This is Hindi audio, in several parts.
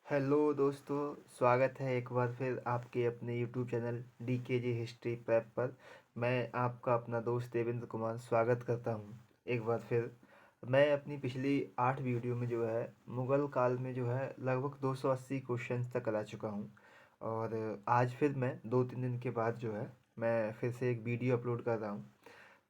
हेलो दोस्तों, स्वागत है एक बार फिर आपके अपने YouTube channel DKG history prep पर। मैं आपका अपना दोस्त देवेंद्र कुमार स्वागत करता हूं एक बार फिर। मैं अपनी पिछली 8 वीडियो में जो है मुग़ल काल में जो है लगभग 280 क्वेश्चंस तक करा चुका हूं। और आज फिर मैं 2-3 दिन के बाद जो है मैं फिर से एक वीडियो अपलोड कर रहा हूं।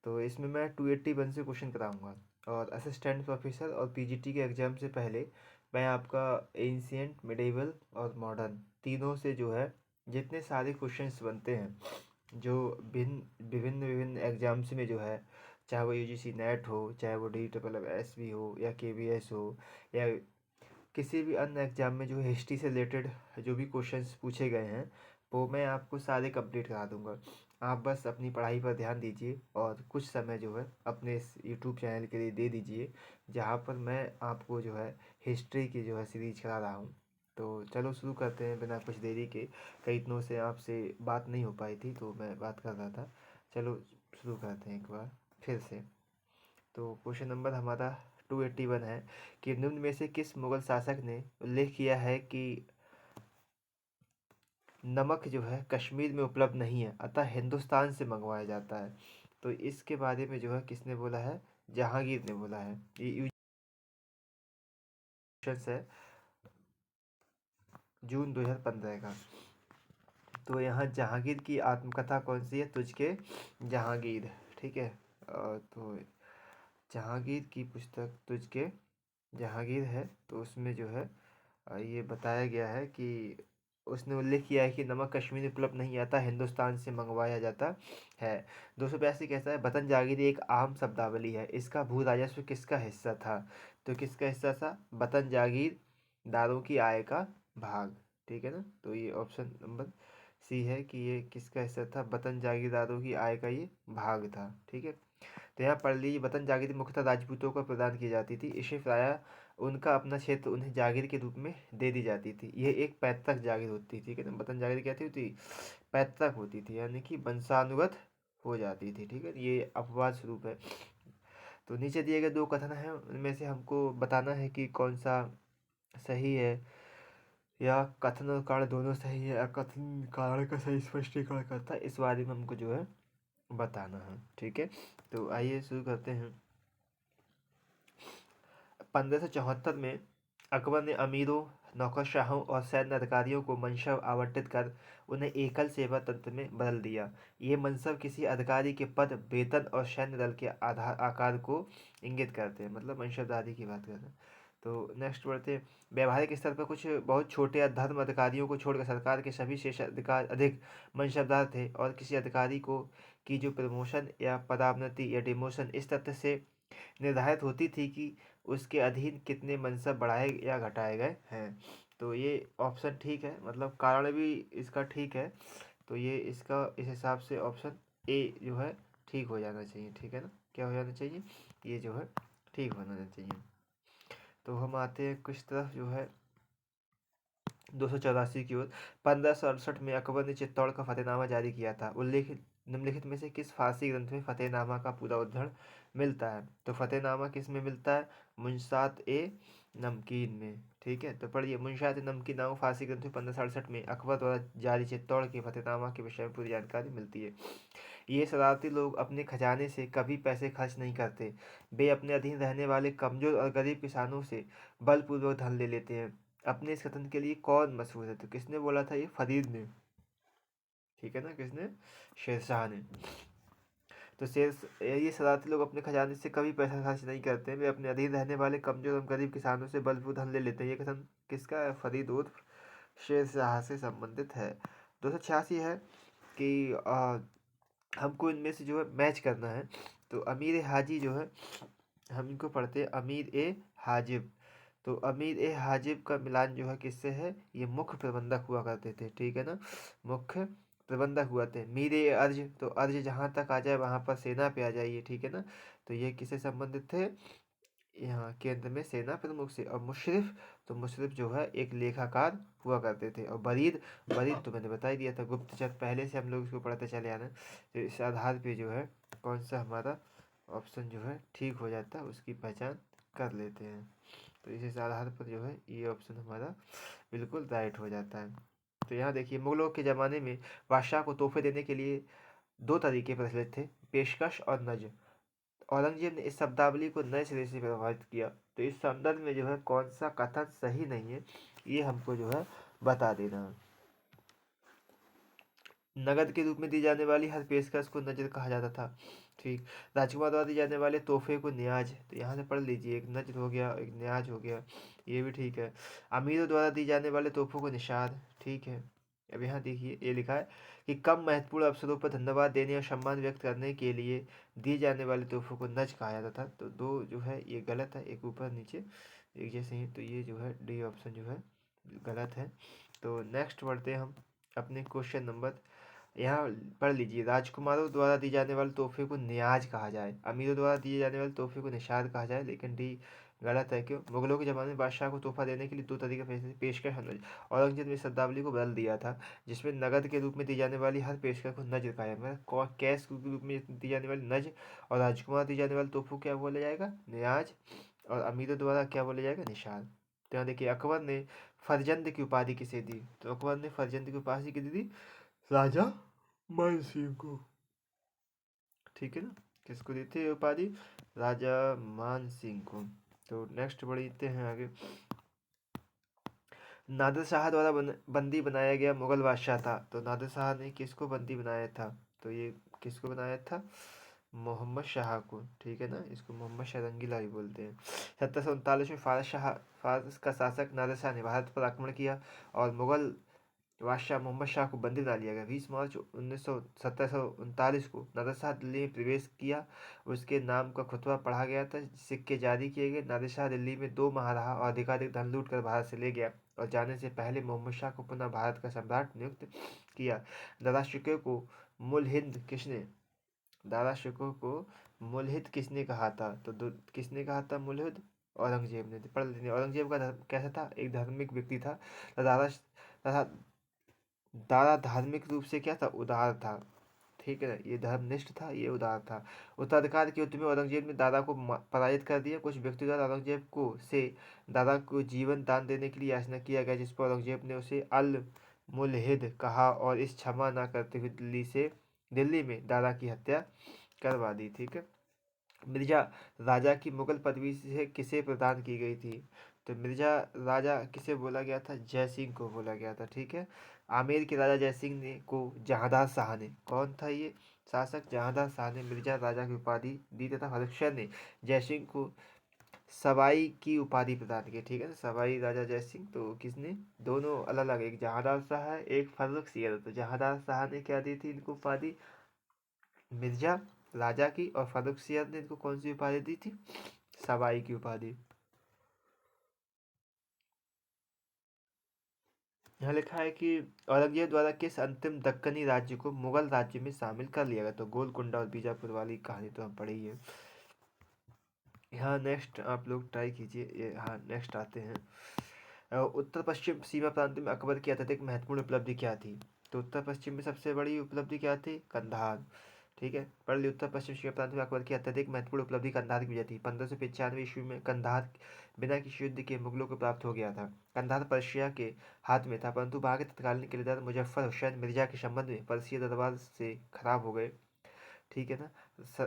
तो इसमें मैं 281 से क्वेश्चन कराऊंगा। और असिस्टेंट प्रोफेसर और PGT के एग्ज़ाम से पहले मैं आपका एंशियंट, मिडेवल और मॉडर्न तीनों से जो है जितने सारे क्वेश्चंस बनते हैं जो भिन्न विभिन्न विभिन्न एग्जाम्स में जो है, चाहे वो UGC नेट हो, चाहे वो DSSB हो या KVS हो या किसी भी अन्य एग्जाम में जो हिस्ट्री से रिलेटेड जो भी क्वेश्चंस पूछे गए हैं वो मैं आपको सारे कंप्लीट करा दूंगा। आप बस अपनी पढ़ाई पर ध्यान दीजिए और कुछ समय जो है अपने इस यूट्यूब चैनल के लिए दे दीजिए, जहाँ पर मैं आपको जो है हिस्ट्री की जो है सीरीज करा रहा हूँ। तो चलो शुरू करते हैं बिना कुछ देरी के। कई दिनों से आपसे बात नहीं हो पाई थी तो मैं बात कर रहा था। चलो शुरू करते हैं एक बार फिर से। तो क्वेश्चन नंबर हमारा 281 है कि निम्न में से किस मुगल शासक ने उल्लेख किया है कि नमक जो है कश्मीर में उपलब्ध नहीं है अतः हिंदुस्तान से मंगवाया जाता है। तो इसके बारे में जो है किसने बोला है? जहांगीर ने बोला है। ये क्वेश्चन है जून 2015 का। तो यहाँ जहांगीर की आत्मकथा कौन सी है? तुझके जहांगीर। ठीक है। तो जहांगीर की पुस्तक तुझके जहांगीर है। तो उसमें जो है ये बताया गया है कि उसने उल्लेख किया है कि नमक कश्मीर में उपलब्ध नहीं आता, हिंदुस्तान से मंगवाया जाता है। 282 कैसा है? वतन जागीर एक आम शब्दावली है, इसका भू राजस्व किसका हिस्सा था? तो किसका हिस्सा था? वतन जागीर दारों की आय का भाग। ठीक है ना। तो ये ऑप्शन नंबर सी है कि ये किसका हिस्सा था? वतन जागीरदारों की आय का ये भाग था। ठीक है। तो यहाँ पढ़ लीजिए, वतन जागीर मुख्यतः राजपूतों को प्रदान की जाती थी। इसे प्रायः उनका अपना क्षेत्र उन्हें जागीर के रूप में दे दी जाती थी। यह एक पैतृक जागीर होती थी। ठीक है ना। वतन जागीर क्या होती? पैतृक होती थी, यानी कि वंशानुगत हो जाती थी। ठीक है। ये अपवाद स्वरूप है। तो नीचे दिए गए दो कथन हैं, उनमें से हमको बताना है कि कौन सा सही है, या कथन और कारण दोनों सही है, या कथन कारण का सही स्पष्टीकरण करता है, इस बारे में हमको जो है बताना है। ठीक है। तो आइए शुरू करते हैं। 1574 में अकबर ने अमीरों, नौकरशाहों और सैन्य अधिकारियों को मनसब आवंटित कर उन्हें एकल सेवा तंत्र में बदल दिया। ये मनसब किसी अधिकारी के पद, वेतन और सैन्य दल के आधार आकार को इंगित करते हैं, मतलब मनसबदारी की बात करते हैं। तो नेक्स्ट बढ़ते हैं। व्यवहारिक स्तर पर कुछ बहुत छोटे धर्म अधिकारियों को छोड़कर सरकार के सभी शेष अधिकार अधिक मनसबदार थे, और किसी अधिकारी को की जो प्रमोशन या पदोन्नति या डिमोशन इस तथ्य से निर्धारित होती थी कि उसके अधीन कितने मनसब बढ़ाए या घटाए गए हैं। तो ये ऑप्शन ठीक है, मतलब कारण भी इसका ठीक है। तो ये इसका इस हिसाब से ऑप्शन ए जो है ठीक हो जाना चाहिए। ठीक है ना। क्या हो जाना चाहिए? ये जो है ठीक होना चाहिए। तो हम आते हैं कुछ तरफ जो है 284 की ओर। 1568 में अकबर ने चित्तौड़ का फतेहनामा जारी किया था। उल्लेखित निम्नलिखित में से किस फारसी ग्रंथ में फतेहनामा का पूरा उद्धरण मिलता है? तो फतेहनामा किस में मिलता है? मुंशात ए नमकीन में। ठीक है। तो पढ़िए, मुंशात ए नमकीन नामक फारसी ग्रंथ में 1568 में अकबर द्वारा जारी चित्तौड़ के फतेहनामा के विषय में पूरी जानकारी मिलती है। ये शरारती लोग अपने खजाने से कभी पैसे खर्च नहीं करते। वे अपने अधीन रहने वाले कमजोर और गरीब किसानों से बलपूर्वक धन ले लेते हैं। अपने इस कथन के लिए कौन मशहूर है? तो किसने बोला था? ये फरीद ने। ठीक है ना। किसने? शेरशाह ने। तो ये शरारती लोग अपने खजाने से कभी पैसा खर्च नहीं करते। वे अपने अधीन रहने वाले कमजोर और गरीब किसानों से बलपूर्वक धन ले लेते हैं। ये कथन किसका है? फरीद उर्फ शेरशाह से संबंधित है। 286 है कि हमको इनमें से जो है मैच करना है। तो अमीर हाजी जो है, हम इनको पढ़ते हैं अमीर ए हाजिब। तो अमीर ए हाजिब का मिलान जो है किससे है? ये मुख्य प्रबंधक हुआ करते थे। ठीक है ना। मुख्य प्रबंधक हुआ थे। मीर ए अर्ज, तो अर्ज जहाँ तक आ जाए वहाँ पर सेना पे आ जाइए। ठीक है ना। तो ये किससे संबंधित थे? यहाँ केंद्र में सेना प्रमुख से। और मुशरिफ, तो मुशरिफ जो है एक लेखाकार हुआ करते थे। और बरीद, बरीद तो मैंने बता ही दिया था, गुप्तचर। पहले से हम लोग इसको पढ़ते चले आ रहे हैं। तो इस आधार पे जो है कौन सा हमारा ऑप्शन जो है ठीक हो जाता है, उसकी पहचान कर लेते हैं। तो इस आधार पर जो है ये ऑप्शन हमारा बिल्कुल राइट हो जाता है। तो यहाँ देखिए, मुगलों के ज़माने में बादशाह को तोहफे देने के लिए दो तरीके प्रचलित थे, पेशकश और नज़्र। औरंगजेब ने इस शब्दावली को नए सिरे से प्रभावित किया। तो इस संदर्भ में जो है कौन सा कथन सही नहीं है, ये हमको जो है बता देना है। नगद के रूप में दी जाने वाली हर पेशकश को नजर कहा जाता था। ठीक। राजकुमार द्वारा दी जाने वाले तोहफे को न्याज, तो यहाँ से पढ़ लीजिए, एक नजर हो गया, एक न्याज हो गया, ये भी ठीक है। अमीरों द्वारा दी जाने वाले तोहफों को निषाद, ठीक है। अब यहाँ देखिए, ये लिखा है कि कम महत्वपूर्ण अवसरों पर धन्यवाद देने और सम्मान व्यक्त करने के लिए दिए जाने वाले तोहफों को नज कहा जाता था। तो दो जो है ये गलत है, एक ऊपर नीचे एक जैसे ही, तो ये जो है डी ऑप्शन जो है गलत है। तो नेक्स्ट बढ़ते हैं हम अपने क्वेश्चन नंबर, यहाँ पढ़ लीजिए, राजकुमारों द्वारा दी जाने वाले तोहफे को नियाज कहा जाए, अमीरों द्वारा दिए जाने वाले तोहफे को निषाद कहा जाए, लेकिन डी गलत है। क्यों? मुगलों के ज़माने में बादशाह को तोहफा देने के लिए दो तरीके पेशकश और नज़र। औरंगजेब ने इस शब्दावली को बदल दिया था, जिसमें नगद के रूप में दी जाने वाली हर पेशकश को नज़र कहा जाए, मतलब कैश के रूप में दी जाने वाली नज़र, और राजकुमार दी जाने वाले तोहफों क्या बोला जाएगा? नियाज, और अमीरों द्वारा क्या बोला जाएगा? निषाद। तो यहाँ देखिए, अकबर ने फरजंद की उपाधि किसे दी? तो अकबर ने फरजंद की उपाधि किसे दी? राजा मान सिंह को, ठीक है ना। किसको दी थी उपाधि? राजा मान सिंह को। तो नेक्स्ट बढ़ते हैं आगे। नादिर शाह द्वारा बंदी बनाया गया मुगल बादशाह था, तो नादिर शाह ने किसको बंदी बनाया था? तो ये किसको बनाया था? मोहम्मद शाह को, ठीक है ना, इसको मोहम्मद शाह रंगीला भी बोलते हैं। 1739 में फारस का शासक नादिर शाह ने भारत पर आक्रमण किया और मुगल बादशाह मोहम्मद शाह को बंदी बना लिया गया। 20 मार्च 1739 को नादिर शाह दिल्ली में प्रवेश किया, उसके नाम का खुतबा पढ़ा गया था, सिक्के जारी किए गए। नादिर शाह दिल्ली में 2 माह रहा और अधिकाधिक धन लूट कर भारत से ले गया और जाने से पहले मोहम्मद शाह को पुनः भारत का सम्राट नियुक्त किया। दारा शिकोह को मुलहिद किसने दारा शिकोह को मुलहिद किसने कहा था? तो किसने कहा था मुलहिद? औरंगजेब ने। पढ़ लेते हैं, औरंगजेब का धर्म कैसा था? एक धार्मिक व्यक्ति था। दारा तथा दारा धार्मिक रूप से क्या था? उदार था, ठीक है ना, ये धर्मनिष्ठ था, ये उदार था। उत्तराधिकार के युद्ध में औरंगजेब ने दादा को पराजित कर दिया। कुछ व्यक्तियों द्वारा औरंगजेब को से दादा को जीवन दान देने के लिए याचना किया गया, जिस पर औरंगजेब ने उसे अल मुलहिद कहा और इस क्षमा न करते हुए दिल्ली में दादा की हत्या करवा दी, ठीक है। मिर्जा राजा की मुगल पदवी से किसे प्रदान की गई थी? तो मिर्जा राजा किसे बोला गया था? जय सिंह को बोला गया था, ठीक है। आमेर के राजा जय सिंह ने को जहांदार शाह ने, कौन था ये शासक? जहांदार शाह ने मिर्जा राजा की उपाधि दी तथा फर्रुख ने जय सिंह को सवाई की उपाधि प्रदान की, ठीक है ना, सवाई राजा जय सिंह। तो किसने? दोनों अलग अलग, एक जहांदार शाह है, एक फर्रुख। तो जहांदार शाह ने क्या दी थी इनको उपाधि? मिर्जा राजा की। और फर्रुख ने इनको कौन सी उपाधि दी थी? सवाई की उपाधि। यहाँ लिखा है कि औरंगजेब द्वारा किस अंतिम दक्कनी राज्य को मुगल राज्य में शामिल कर लिया गया? तो गोलकुंडा और बीजापुर वाली कहानी तो हम पढ़े ही है। यहाँ नेक्स्ट आप लोग ट्राई कीजिए ये। हाँ, नेक्स्ट आते हैं, उत्तर पश्चिम सीमा प्रांत में अकबर की अत्यधिक महत्वपूर्ण उपलब्धि क्या थी? तो उत्तर पश्चिम में सबसे बड़ी उपलब्धि क्या थी? कंधार, ठीक है, पढ़ लिया। उत्तर पश्चिम सीमा प्रांत में अकबर की अत्यधिक महत्वपूर्ण उपलब्धि कंधार की विजय थी। 1595 ईस्वी में कंधार बिना किसी युद्ध के मुगलों को प्राप्त हो गया था। कंधार पर्शिया के हाथ में था, परंतु वहां के तत्कालीन किलेदार मुजफ्फर हुसैन मिर्जा के संबंध में पर्शिया दरबार से खराब हो गए, ठीक है ना।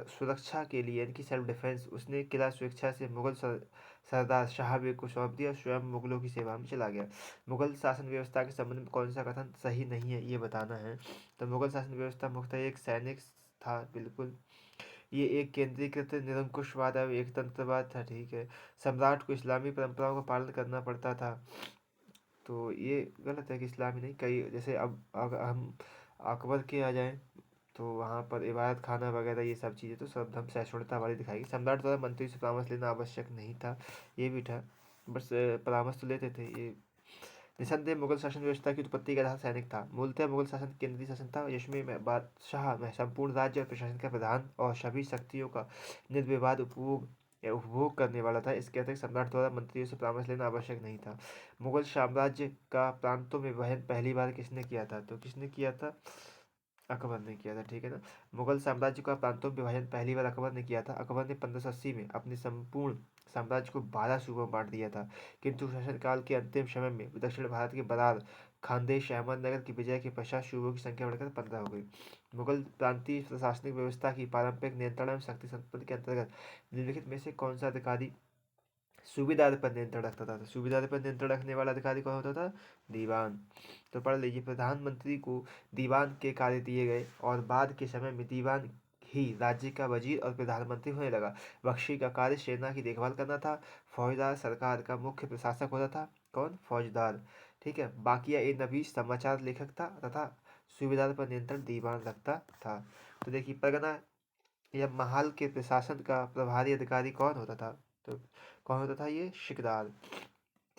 सुरक्षा के लिए, यानी कि सेल्फ डिफेंस, उसने किला स्वेच्छा से मुगल सरदार शाह बेग को सौंप दिया, स्वयं मुगलों की सेवा में चला गया। मुगल शासन व्यवस्था के संबंध में कौन सा कथन सही नहीं है, ये बताना है। तो मुगल शासन व्यवस्था मुख्यतः एक सैनिक था, बिल्कुल। ये एक केंद्रीकृत निरंकुशवाद एवं एकतंत्रवाद था, ठीक है। सम्राट को इस्लामी परंपराओं का पालन करना पड़ता था। तो ये गलत है कि इस्लामी नहीं, कई जैसे अब अगर हम अकबर के आ जाएं तो वहाँ पर इबादत खाना वगैरह ये सब चीज़ें तो सब हम सहिष्णुता वाली दिखाई। सम्राट द्वारा मंत्री से परामर्श लेना आवश्यक नहीं था, ये भी था, बस परामर्श तो लेते थे ये। निसंदेह मुगल शासन व्यवस्था की उत्पत्ति का आधार सैनिक था। मूलतः मुगल शासन केंद्रीय शासन था, जिसमें बादशाह में संपूर्ण राज्य और प्रशासन का प्रधान और सभी शक्तियों का निर्विवाद उपभोग या उपभोग करने वाला था। इसके अतिरिक्त सम्राट द्वारा मंत्रियों से परामर्श लेना आवश्यक नहीं था। मुगल साम्राज्य का प्रांतों में विभाजन पहली बार किसने किया था? तो किसने किया था? अकबर ने किया था, ठीक है ना। मुगल साम्राज्य का प्रांतों में विभाजन पहली बार अकबर ने किया था। अकबर ने 1580 में अपनी संपूर्ण साम्राज्य को 12 सूबों में बांट दिया था, किंतु शासनकाल के अंतिम समय में दक्षिण भारत के बरार, खानदेश, अहमदनगर की विजय के पश्चात सूबों की संख्या बढ़कर 15 हो गई। मुगल प्रांतीय प्रशासनिक व्यवस्था की पारंपरिक नियंत्रण एवं शक्ति संतुलन के अंतर्गत निम्नलिखित में से कौन सा अधिकारी सूबेदार पर नियंत्रण रखता था? तो सूबेदार पर नियंत्रण रखने वाला अधिकारी कौन होता था? दीवान। तो पढ़ लीजिए, प्रधानमंत्री को दीवान के कार्य दिए गए और बाद के समय में दीवान ही राज्य का वजीर और प्रधानमंत्री होने लगा। बख्शी का कार्य सेना की देखभाल करना था। फौजदार सरकार का मुख्य प्रशासक होता था। कौन? फौजदार। ठीक है। बाकिया ए नबी समाचार लेखक था तथा सूबेदार पर नियंत्रण दीवान रखता था। तो देखिए, परगना या महाल के प्रशासन का प्रभारी अधिकारी कौन होता था? तो कौन होता था? ये सिकदार।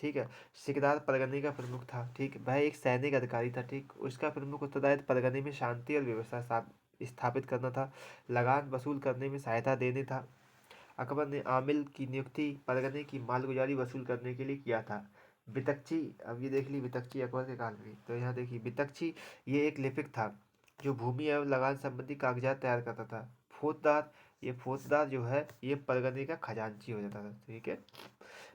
ठीक है। सिकदार परगने का प्रमुख था। ठीक, वह एक सैनिक अधिकारी था। ठीक, उसका प्रमुख उत्तरदायित्व परगने में शांति और व्यवस्था स्थापित करना था। लगान वसूल करने में सहायता देने था। अकबर ने आमिल की नियुक्ति परगने की मालगुजारी वसूल करने के लिए किया था। बितक्ची, अब ये देख ली, बितक्ची अकबर के काल में। तो यहाँ देखिए, बितक्ची ये एक लिपिक था जो भूमि एवं लगान संबंधी कागजात तैयार करता था। फौजदार, ये फौजदार जो है ये परगने का खजांची हो जाता था। ठीक है।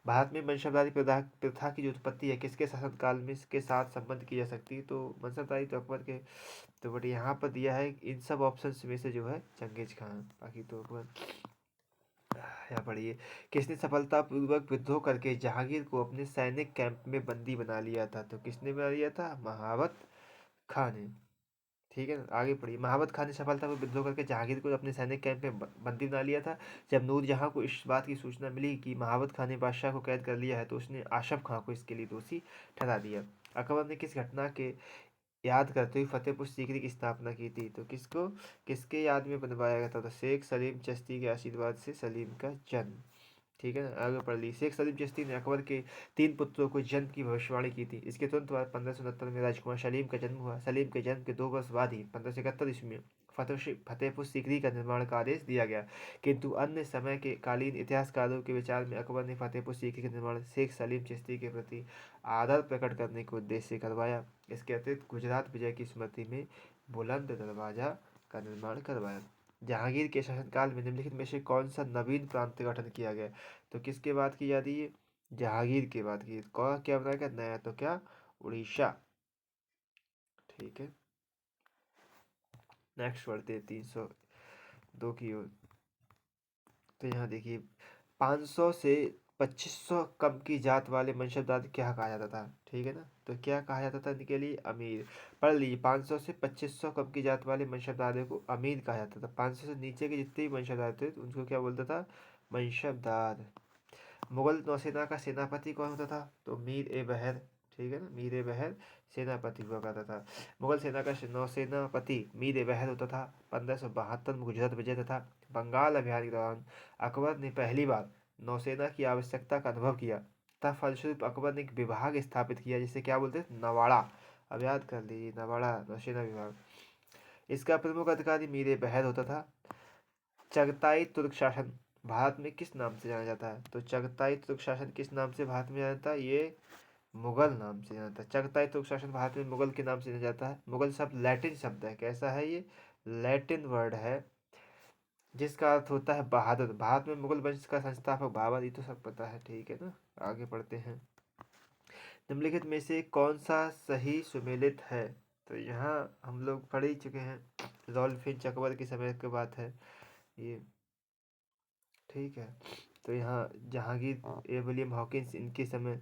भारत में मनसबदारी प्रथा प्रथा की जो उत्पत्ति है किसके शासनकाल में इसके साथ संबंध की जा सकती है? तो मनसबदारी तो अकबर के। तो बट यहाँ पर दिया है इन सब ऑप्शंस में से जो है चंगेज खान, बाकी तो अकबर। यहाँ पढ़िए, किसने सफलतापूर्वक विद्रोह करके जहांगीर को अपने सैनिक कैंप में बंदी बना लिया था? तो किसने बना लिया था? महावत खान ने। ठीक है ना, आगे पढ़िए। महाबत खान ने सफलतापूर्वक विद्रोह करके जहांगीर को अपने सैनिक कैंप में बंदी बना लिया था। जब नूरजहां को इस बात की सूचना मिली कि महाबत खान ने बादशाह को कैद कर लिया है तो उसने आशफ खां को इसके लिए दोषी ठहरा दिया। अकबर ने किस घटना के याद करते हुए फतेहपुर सीकरी की स्थापना की थी? तो किसको, किसके याद में बनवाया गया था? तो शेख सलीम चिश्ती के आशीर्वाद से सलीम का जन्म। ठीक है ना, आगे पढ़ ली। शेख सलीम चिश्ती ने अकबर के 3 पुत्रों को जन्म की भविष्यवाणी की थी। इसके तुरंत बाद 1569 में राजकुमार सलीम का जन्म हुआ। सलीम के जन्म के 2 वर्ष बाद ही 1571 ईस्वी में फतेहपुर सीकरी का निर्माण का आदेश दिया गया, किंतु अन्य समय के कालीन इतिहासकारों के विचार में अकबर ने फतेहपुर सीकरी का निर्माण शेख सलीम चिश्ती के प्रति आदर प्रकट करने के उद्देश्य से करवाया। इसके अतिरिक्त गुजरात विजय की स्मृति में बुलंद दरवाजा का निर्माण करवाया। जहांगीर के शासनकाल में निम्नलिखित में से कौन सा नवीन प्रांत का गठन किया गया? तो किसके बाद की जा रही है? जहांगीर के बाद की। कौन क्या बनाया गया नया? तो क्या? उड़ीसा। ठीक है। नेक्स्ट बढ़ते हैं 302 की ओर। तो यहाँ देखिए, 500 से 2500 कम की जात वाले मनसबदार क्या कहा जाता था? ठीक है ना, तो क्या कहा जाता था इनके लिए? अमीर। पढ़ लीजिए, 500 से 2500 कम की जात वाले मनसबदारों को अमीर कहा जाता था। 500 से नीचे के जितने भी मनसबदार थे उनको क्या बोलता था? मनसबदार। मुगल नौसेना का सेनापति कौन होता था? तो मीर ए बहर। ठीक है ना, मीर ए बहर सेनापति हुआ करता था। मुगल सेना का नौसेनापति मीर ए बहर होता था। 1572 में गुजरात विजय तथा बंगाल अभियान के दौरान अकबर ने पहली बार नौसेना की आवश्यकता का अनुभव किया तथा फलस्वरूप अकबर ने एक विभाग स्थापित किया जिसे क्या बोलते हैं? नवाड़ा। अब याद कर लीजिए, नवाड़ा नौसेना विभाग। इसका प्रमुख अधिकारी मीर ए बहर होता था। चगताई तुर्क शासन भारत में किस नाम से जाना जाता है? तो चगताई तुर्क शासन किस नाम से भारत में जाना जाता है? ये मुगल नाम से जाना जाता है। चगताई तुर्क शासन भारत में मुगल के नाम से जाना जाता है। मुगल शब्द लैटिन शब्द है। कैसा है ये? लैटिन वर्ड है जिसका अर्थ होता है बहादुर। भारत में मुगल वंश का संस्थापक बाबर, ये तो सब पता है। ठीक है ना, आगे पढ़ते हैं। निम्नलिखित में से कौन सा सही सुमेलित है? तो यहाँ हम लोग पढ़ ही चुके हैं, रॉल्फ फिंच अकबर के समय की बात है ये। ठीक है। तो यहाँ जहांगीर ए विलियम हॉकिंस इनके समय।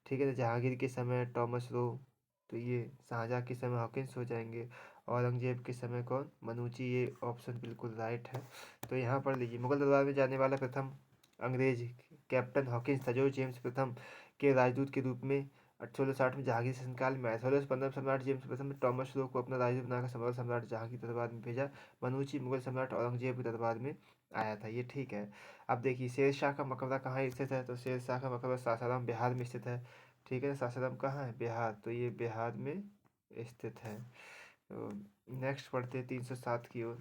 ठीक है ना, जहांगीर के समय टॉमस रो। तो ये शाहजहाँ के समय हॉकिंस हो जाएंगे। औरंगजेब के समय कौन? मनुची। ये ऑप्शन बिल्कुल राइट है। तो यहाँ पढ़ लीजिए, मुगल दरबार में जाने वाला प्रथम अंग्रेज कैप्टन हॉकिंस था जो जेम्स प्रथम के राजदूत के रूप में 1860 में जहांगीर शासनकाल में आया। 1615 में सम्राट जेम्स प्रथम ने टॉमस रो को अपना राजदूत बनाकर मुगल सम्राट जहांगीर के दरबार में भेजा। मनुची मुगल सम्राट औरंगजेब के दरबार में आया था। ये ठीक है। अब देखिए, शेरशाह का मकबरा कहाँ स्थित है? तो शेरशाह का मकबरा सासाराम बिहार में स्थित है। ठीक है, सासाराम कहाँ है? बिहार। तो ये बिहार में स्थित है। तो नेक्स्ट पढ़ते हैं 307 की ओर।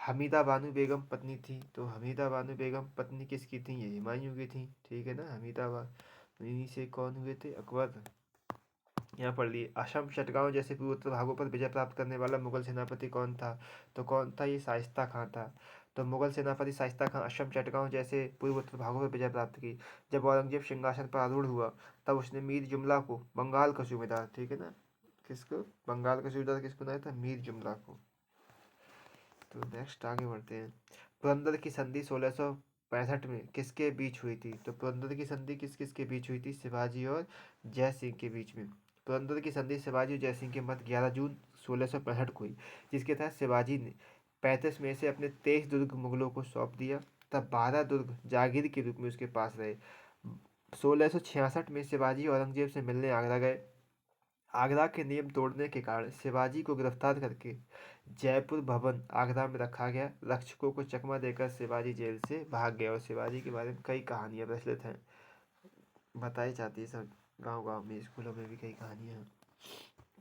हमीदा बानो बेगम पत्नी थी। तो हमीदा बानो बेगम पत्नी किसकी थी? ये हुमायूं की थी। ठीक है ना, हमीदा बानो, इन्हीं से कौन हुए थे? अकबर। यहाँ पढ़ लिए, असम चटगांव जैसे पूर्वोत्तर भागों पर विजय प्राप्त करने वाला मुगल सेनापति कौन था? तो कौन था? ये शाइस्ता खां था। तो मुगल सेनापति शाइस्ता खान असम, चटगांव जैसे पूर्व उत्तर भागों पर विजय प्राप्त की। जब औरंगजेब सिंहासन पर आरूढ़ हुआ तब उसने मीर जुमला को बंगाल का सूबेदार, ठीक है ना, किसको, बंगाल का सूबेदार किसको बनाया था, मीर जुमला को। तो नेक्स्ट आगे बढ़ते हैं। पुरंदर की संधि 1665 में किसके बीच हुई थी? तो पुरंदर की संधि किस किस के बीच हुई थी? शिवाजी और जय सिंह के बीच में। पुरंदर की संधि शिवाजी और जय सिंह के मध्य 11 जून 1665 को हुई, जिसके तहत शिवाजी ने 35 में से अपने 23 दुर्ग मुगलों को सौंप दिया। तब 12 दुर्ग जागीर के रूप में उसके पास रहे। 1666 में शिवाजी औरंगजेब से मिलने आगरा गए। आगरा के नियम तोड़ने के कारण शिवाजी को गिरफ्तार करके जयपुर भवन आगरा में रखा गया। रक्षकों को चकमा देकर शिवाजी जेल से भाग गया। और शिवाजी के बारे में कई कहानियां प्रचलित हैं, बताई जाती है सब गांव गांव में, स्कूलों में भी कई कहानियां हैं।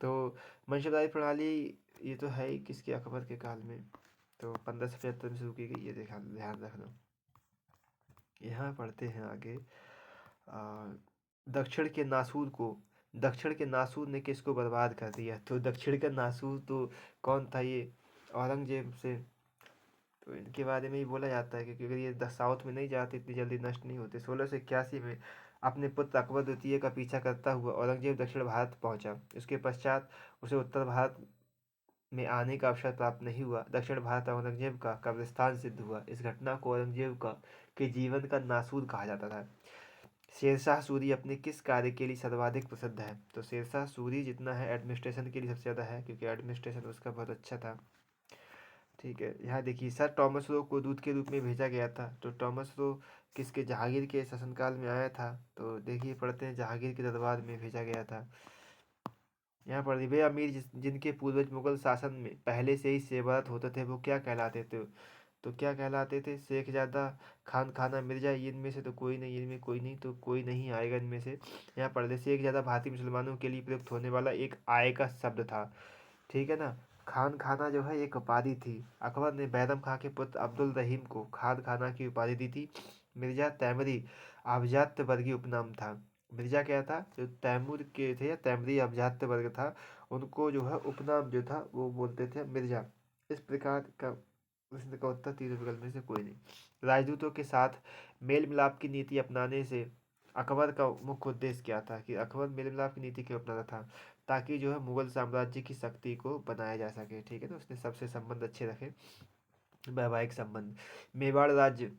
तो वंशधारी प्रणाली ये तो है ही किसके, अकबर के काल में। तो 1575 में शुरू की गई, ये ध्यान रखना। यहाँ पढ़ते हैं आगे। आ, दक्षिण के नासूर को, दक्षिण के नासूर ने किसको बर्बाद कर दिया? तो दक्षिण का नासूर तो कौन था? ये औरंगजेब से। तो इनके बारे में ही बोला जाता है, क्योंकि अगर ये साउथ में नहीं जाते इतनी जल्दी नष्ट नहीं होते। 1681 में अपने पुत्र अकबर द्वितीय का पीछा करता हुआ औरंगजेब दक्षिण भारत पहुंचा। इसके पश्चात उसे उत्तर भारत में आने का अवसर प्राप्त नहीं हुआ। दक्षिण भारत औरंगजेब का कब्रिस्तान सिद्ध हुआ। इस घटना को औरंगजेब का के जीवन का नासूर कहा जाता था। शेरशाह सूरी अपने किस कार्य के लिए सर्वाधिक प्रसिद्ध है? तो शेरशाह सूरी जितना है एडमिनिस्ट्रेशन के लिए सबसे ज़्यादा है, क्योंकि एडमिनिस्ट्रेशन उसका बहुत अच्छा था। ठीक है, यहाँ देखिए, सर टॉमस रो को दूत के रूप में भेजा गया था। तो टॉमस रो किसके, जहांगीर के शासनकाल में आया था। तो देखिए पढ़ते हैं, जहांगीर के दरबार में भेजा गया था। यहाँ पर वे अमीर जिनके पूर्वज मुगल शासन में पहले से ही सेवारत होते थे वो क्या कहलाते थे? तो क्या कहलाते थे? शेखजादा, खान खाना, मिर्जा, इनमें से तो कोई नहीं, इनमें कोई नहीं, तो कोई नहीं आएगा इनमें से। यहाँ पढ़ ले, शेखजादा भारतीय मुसलमानों के लिए प्रयुक्त होने वाला एक आय का शब्द था, ठीक है ना। खान खाना जो है एक उपाधि थी। अकबर ने बैरम खां के पुत्र अब्दुल रहीम को खान खाना की उपाधि दी थी। मिर्जा तैमरी अभिजात वर्गीय उपनाम था। मिर्जा क्या था? जो तैमूर के थे या तैमरी अभिजात वर्ग था, उनको जो है उपनाम जो था वो बोलते थे मिर्जा। इस प्रकार का प्रश्न का उत्तर तीनों विकल्प में से कोई नहीं। राजदूतों के साथ मेल मिलाप की नीति अपनाने से अकबर का मुख्य उद्देश्य क्या था? कि अकबर मेल मिलाप की नीति क्यों अपनाता था? ताकि जो है मुगल साम्राज्य की शक्ति को बनाया जा सके, ठीक है ना, उसने सबसे संबंध अच्छे रखे, वैवाहिक संबंध। मेवाड़ राज्य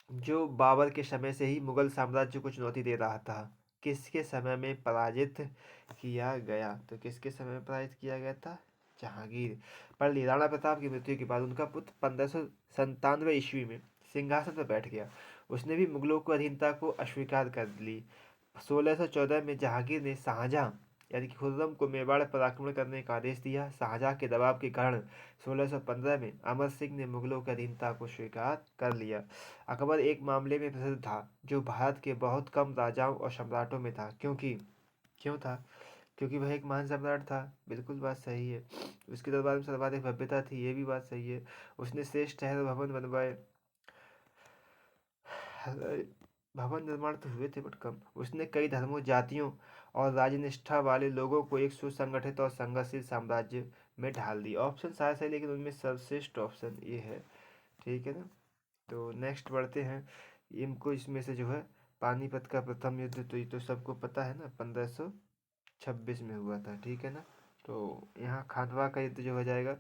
जो बाबर के समय से ही मुगल साम्राज्य को चुनौती दे रहा था, किसके समय में पराजित किया गया? तो किसके समय में पराजित किया गया था? जहांगीर। पढ़ लिया, राणा प्रताप की मृत्यु के बाद उनका पुत्र 1597 ईस्वी में सिंहासन पर बैठ गया। उसने भी मुगलों को अधीनता को अस्वीकार कर ली। 1614 में जहांगीर ने शाहजहां यानी कि खुर्रम को मेवाड़ पर आक्रमण करने का आदेश दिया। शाहजहां के दबाव के कारण 1615 में अमर सिंह ने मुगलों की अधीनता को स्वीकार कर लिया। अकबर एक मामले में प्रसिद्ध था जो भारत के बहुत कम राजाओं और सम्राटों में था, क्योंकि क्यों था? क्योंकि वह एक महान सम्राट था, बिल्कुल बात सही है। उसके दरबार में सर्वाधिक भव्यता थी, ये भी बात सही है। उसने श्रेष्ठ शहर भवन बनवाए। भवन निर्माण तो हुए थे बट कम। उसने कई धर्मों, जातियों और राजनिष्ठा वाले लोगों को एक सुसंगठित और संघर्षशील साम्राज्य में ढाल दिया। ऑप्शन सारे सही, लेकिन उनमें सर्वश्रेष्ठ ऑप्शन ये है, ठीक है ना। तो नेक्स्ट बढ़ते हैं। इनको इसमें से जो है पानीपत का प्रथम युद्ध तो ये तो सबको पता है ना, 1526 में हुआ था, ठीक है ना। तो यहाँ खानवा का युद्ध जो हो जाएगा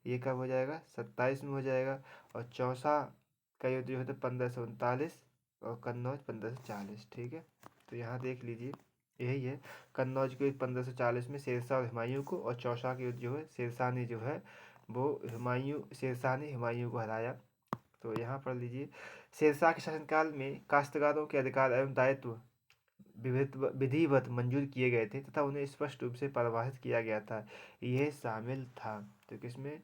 ये कब हो जाएगा? 27 में हो जाएगा। और चौसा का युद्ध जो है तो 1539, और कन्नौज 1540, ठीक है। तो यहाँ देख लीजिए यही है। कन्नौज के 1540 में शेरशाह और हुमायूं को, और चौसा के युद्ध जो है शेरशाह ने जो है वो शेरशाह ने हुमायूं को हराया। तो यहाँ पढ़ लीजिए, शेरशाह के शासनकाल में काश्तकारों के अधिकार एवं दायित्व विधिवत मंजूर किए गए थे तथा उन्हें स्पष्ट रूप से परिभाषित किया गया था। यह शामिल था, तो किसमें?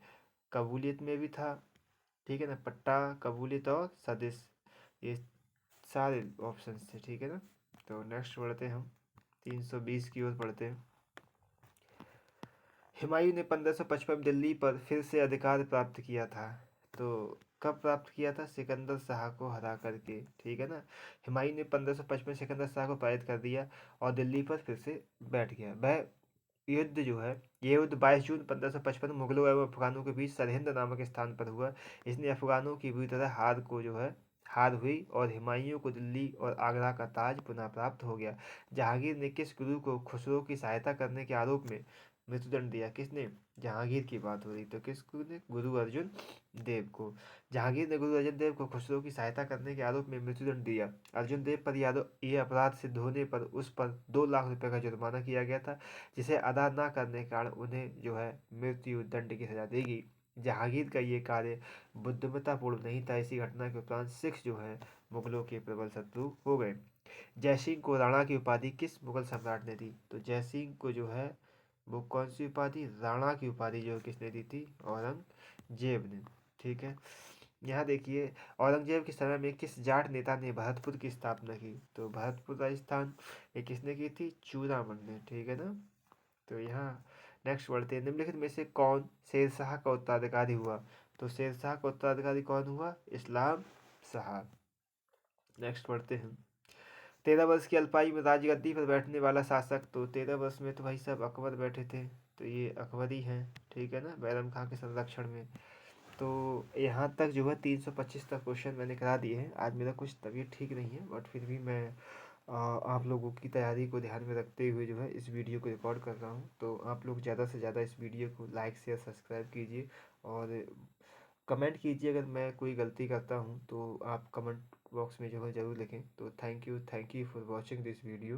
कबूलियत में भी था, ठीक है ना, पट्टा, कबूलियत और सदिश, ये सारे ऑप्शन थे, ठीक है ना। तो नेक्स्ट बढ़ते हैं हम 320 की ओर पढ़ते हैं। हुमायूं ने 1555 में दिल्ली पर फिर से अधिकार प्राप्त किया था। तो कब प्राप्त किया था? सिकंदर शाह को हरा करके, ठीक है ना। हुमायूं ने 1555 सिकंदर शाह को पराजित कर दिया और दिल्ली पर फिर से बैठ गया। वह युद्ध जो है, ये युद्ध 22 जून 1555 मुगलों एवं अफगानों के बीच सरहिंद नामक स्थान पर हुआ। इसने अफगानों की बुरी तरह हार हुई और हुमायूं को दिल्ली और आगरा का ताज पुनः प्राप्त हो गया। जहांगीर ने किस गुरु को खुसरो की सहायता करने के आरोप में मृत्युदंड दिया? किसने? जहांगीर की बात हो रही, तो किसको ने? गुरु अर्जुन देव को। जहांगीर ने गुरु अर्जुन देव को खुसरो की सहायता करने के आरोप में मृत्युदंड दिया। अर्जुन देव पर ये अपराध सिद्ध होने पर उस पर 2 लाख रुपए का जुर्माना किया गया था, जिसे अदा न करने के कारण उन्हें जो है मृत्यु दंड की सजा दी गई। जहांगीर का ये कार्य बुद्धिमत्तापूर्ण नहीं था। इसी घटना के उपरांत सिख जो है मुगलों के प्रबल शत्रु हो गए। जयसिंह को राणा की उपाधि किस मुगल सम्राट ने दी? तो जयसिंह को जो है वो कौन सी उपाधि? राणा की उपाधि जो है किसने दी थी? औरंगजेब ने। ठीक है, यहाँ देखिए, औरंगजेब के समय में किस जाट नेता ने भरतपुर की स्थापना की? तो भरतपुर राजस्थान, ये किसने की थी? चूड़ामल ने। ठीक है ना। तो यहाँ नेक्स्ट बढ़ते हैं, निम्नलिखित में से कौन शेरशाह का उत्तराधिकारी हुआ? तो शेरशाह का उत्तराधिकारी कौन हुआ? इस्लाम शाह। नेक्स्ट बढ़ते हैं, 13 वर्ष की अल्पायु में राजगद्दी पर बैठने वाला शासक? तो 13 वर्ष में तो भाई साहब अकबर बैठे थे, तो ये अकबर ही हैं। ठीक है ना, बैरम खां के संरक्षण में। तो यहाँ तक जो है 325 तक क्वेश्चन मैंने करा दिए हैं। आज मेरा कुछ तबीयत ठीक नहीं है, बट फिर भी मैं आप लोगों की तैयारी को ध्यान में रखते हुए जो है इस वीडियो को रिकॉर्ड कर रहा हूँ। तो आप लोग ज़्यादा से ज़्यादा इस वीडियो को लाइक शेयर सब्सक्राइब कीजिए और कमेंट कीजिए। अगर मैं कोई गलती करता हूँ तो आप कमेंट बॉक्स में जो है ज़रूर लिखें। तो thank you for watching this video.